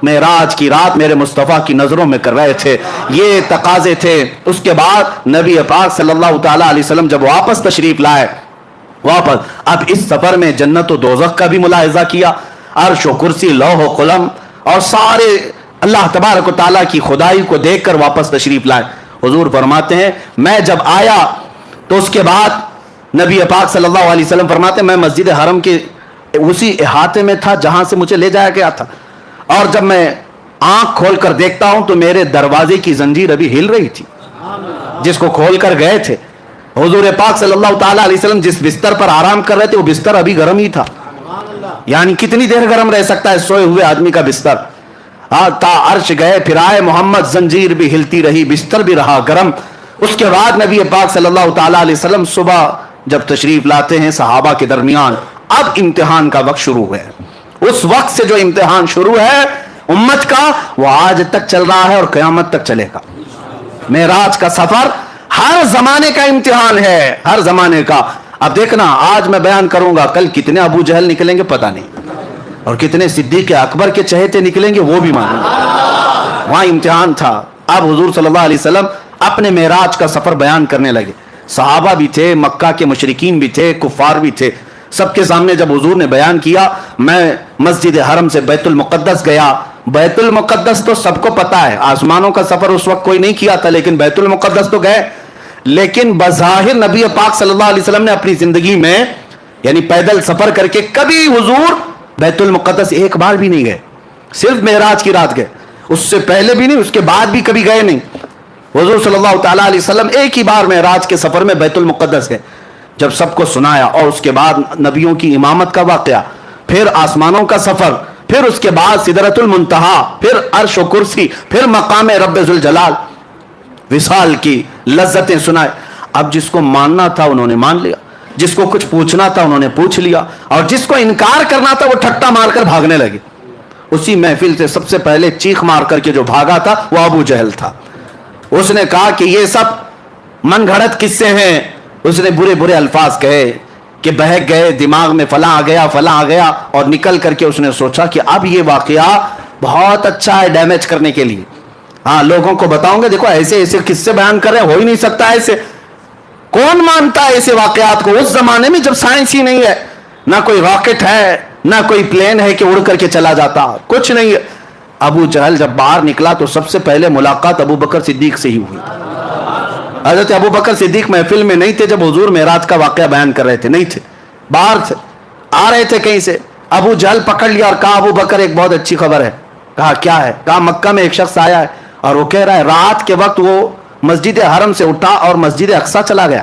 معراج کی رات میرے مصطفیٰ کی نظروں میں کر رہے تھے. یہ تقاضے تھے. اس کے بعد نبی پاک صلی اللہ تعالیٰ علیہ وسلم جب واپس تشریف لائے, واپس اب اس سفر میں جنت و دوزخ کا بھی ملاحظہ کیا, عرش و کرسی لوح و قلم اور سارے اللہ تبارک و تعالیٰ کی خدائی کو دیکھ کر واپس تشریف لائے. حضور فرماتے ہیں میں جب آیا تو اس کے بعد نبی پاک صلی اللہ علیہ وسلم فرماتے ہیں میں مسجد حرم کے اسی احاطے میں تھا جہاں سے مجھے لے جایا گیا تھا, اور جب میں آنکھ کھول کر دیکھتا ہوں تو میرے دروازے کی زنجیر ابھی ہل رہی تھی جس کو کھول کر گئے تھے. حضور پاک صلی اللہ تعالیٰ علیہ وسلم جس بستر پر آرام کر رہے تھے وہ بستر ابھی گرم ہی تھا. یعنی کتنی دیر گرم رہ سکتا ہے سوئے ہوئے آدمی کا بستر. تا عرش گئے پھر آئے محمد, زنجیر بھی ہلتی رہی, بستر بھی رہا گرم. اس کے بعد نبی پاک صلی اللہ تعالیٰ علیہ وسلم صبح جب تشریف لاتے ہیں صحابہ کے درمیان, اب امتحان کا وقت شروع ہے. اس وقت سے جو امتحان شروع ہے امت کا وہ آج تک چل رہا ہے اور قیامت تک چلے گا. معراج کا سفر ہر زمانے کا امتحان ہے, ہر زمانے کا. اب دیکھنا آج میں بیان کروں گا, کل کتنے ابو جہل نکلیں گے پتہ نہیں, اور کتنے صدیق اکبر کے چہتے نکلیں گے وہ بھی معلوم. وہاں امتحان تھا. اب حضور صلی اللہ علیہ وسلم اپنے معراج کا سفر بیان کرنے لگے. صحابہ بھی تھے, مکہ کے مشرکین بھی تھے, کفار بھی تھے. سب کے سامنے جب حضور نے بیان کیا میں مسجد حرم سے بیت المقدس گیا. بیت المقدس تو سب کو پتا ہے, آسمانوں کا سفر اس وقت کوئی نہیں کیا تھا, لیکن بیت المقدس تو گئے. لیکن بظاہر نبی پاک صلی اللہ علیہ وسلم نے اپنی زندگی میں یعنی پیدل سفر کر کے کبھی حضور بیت المقدس ایک بار بھی نہیں گئے. صرف معراج کی رات گئے, اس سے پہلے بھی نہیں, اس کے بعد بھی کبھی گئے نہیں. حضور صلی اللہ تعالیٰ علیہ وسلم ایک ہی بار معراج کے سفر میں بیت المقدس گئے. جب سب کو سنایا اور اس کے بعد نبیوں کی امامت کا واقعہ, پھر آسمانوں کا سفر, پھر اس کے بعد سدرۃ المنتہا, پھر عرش و کرسی, پھر مقام رب ذوالجلال, وصال کی لذتیں سنائے. اب جس کو ماننا تھا انہوں نے مان لیا, جس کو کچھ پوچھنا تھا انہوں نے پوچھ لیا, اور جس کو انکار کرنا تھا وہ ٹھٹا مار کر بھاگنے لگے. اسی محفل سے سب سے پہلے چیخ مار کر کے جو بھاگا تھا وہ ابو جہل تھا. اس نے کہا کہ یہ سب من گھڑت قصے ہیں. اس نے برے برے الفاظ کہے کہ بہک گئے, دماغ میں فلاں آ گیا فلاں آ گیا, اور نکل کر کے اس نے سوچا کہ اب یہ واقعہ بہت اچھا ہے ڈیمیج کرنے کے لیے. ہاں لوگوں کو بتاؤں گے دیکھو ایسے ایسے قصے بیان کر رہے ہیں, ہو ہی نہیں سکتا ایسے. کون مانتا ہے ایسے واقعات کو اس زمانے میں جب سائنس ہی نہیں ہے, نہ کوئی راکٹ ہے, نہ کوئی پلین ہے کہ اڑ کر کے چلا جاتا, کچھ نہیں ہے. ابو جہل جب باہر نکلا تو سب سے پہلے ملاقات ابو بکر صدیق سے ہی ہوئی. حضرت ابو بکر صدیق محفل میں نہیں تھے جب حضور معراج کا واقعہ بیان کر رہے تھے, نہیں تھے, باہر تھے, آ رہے تھے کہیں سے. ابو جہل پکڑ لیا اور کہا ابو بکر ایک بہت اچھی خبر ہے. کہا کیا ہے؟ کہا مکہ میں ایک شخص آیا ہے اور وہ کہہ رہا ہے رات کے وقت وہ مسجد حرم سے اٹھا اور مسجد اقصی چلا گیا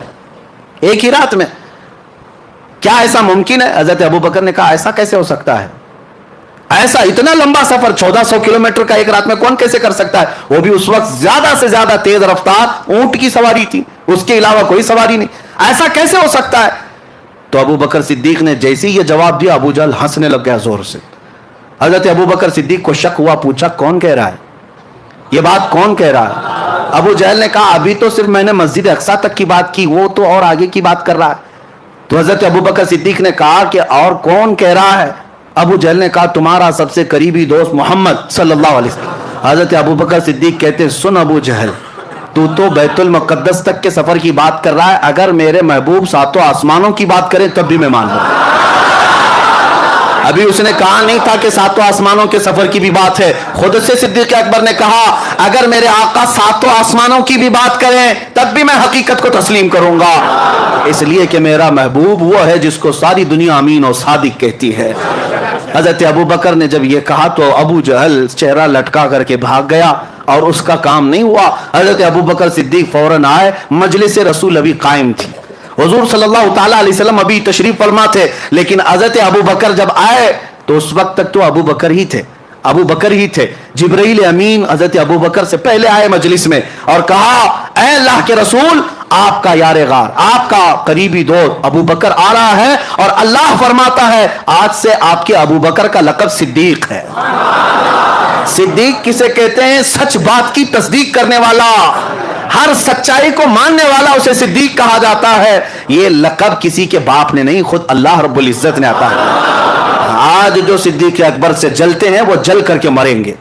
ایک ہی رات میں. کیا ایسا ممکن ہے؟ حضرت ابو بکر نے کہا ایسا کیسے ہو سکتا ہے؟ ایسا اتنا لمبا سفر 1400 کلومیٹر کا ایک رات میں کون کیسے کر سکتا ہے؟ وہ بھی اس وقت زیادہ سے زیادہ تیز رفتار اونٹ کی سواری تھی, اس کے علاوہ کوئی سواری نہیں. ایسا کیسے ہو سکتا ہے؟ تو ابو بکر صدیق نے جیسے ہی یہ جواب دیا ابو جہل ہنسنے لگ گیا زور سے. حضرت ابو بکر صدیق کو شک ہوا, پوچھا کون کہہ رہا ہے یہ بات, کون کہہ رہا ہے؟ ابو جہل نے کہا ابھی تو صرف میں نے مسجد اقصی تک کی بات کی, وہ تو اور آگے کی بات کر رہا ہے. تو حضرت ابو بکر صدیق نے کہا کہ اور کون کہہ رہا ہے؟ ابو جہل نے کہا تمہارا سب سے قریبی دوست محمد صلی اللہ علیہ وسلم. حضرت ابو بکر صدیق کہتے سن ابو جہل, تو بیت المقدس تک کے سفر کی بات کر رہا ہے, اگر میرے محبوب ساتوں آسمانوں کی بات کرے تب بھی میں مان لوں. ابھی اس نے کہا نہیں تھا کہ ساتوں آسمانوں کے سفر کی بھی بات ہے. خود سے صدیق اکبر نے کہا اگر میرے آقا ساتوں آسمانوں کی بھی بات کریں تب بھی میں حقیقت کو تسلیم کروں گا, اس لیے کہ میرا محبوب وہ ہے جس کو ساری دنیا امین اور صادق کہتی ہے. حضرت ابو بکر نے جب یہ کہا تو ابو جہل چہرہ لٹکا کر کے بھاگ گیا, اور اس کا کام نہیں ہوا. حضرت ابو بکر صدیق فوراً آئے, مجلس رسول ابھی قائم تھی, حضور صلی اللہ تعالیٰ علیہ وسلم ابھی تشریف فرما تھے, لیکن حضرت ابو بکر جب آئے تو اس وقت تک تو ابو بکر ہی تھے. جبرائیل امین حضرت ابو بکر سے پہلے آئے مجلس میں اور کہا اے اللہ کے رسول, آپ کا یار غار, آپ کا قریبی دوست ابو بکر آ رہا ہے, اور اللہ فرماتا ہے آج سے آپ کے ابو بکر کا لقب صدیق ہے. صدیق کسے کہتے ہیں؟ سچ بات کی تصدیق کرنے والا, ہر سچائی کو ماننے والا اسے صدیق کہا جاتا ہے. یہ لقب کسی کے باپ نے نہیں, خود اللہ رب العزت نے عطا کیا. آج جو صدیق اکبر سے جلتے ہیں وہ جل کر کے مریں گے.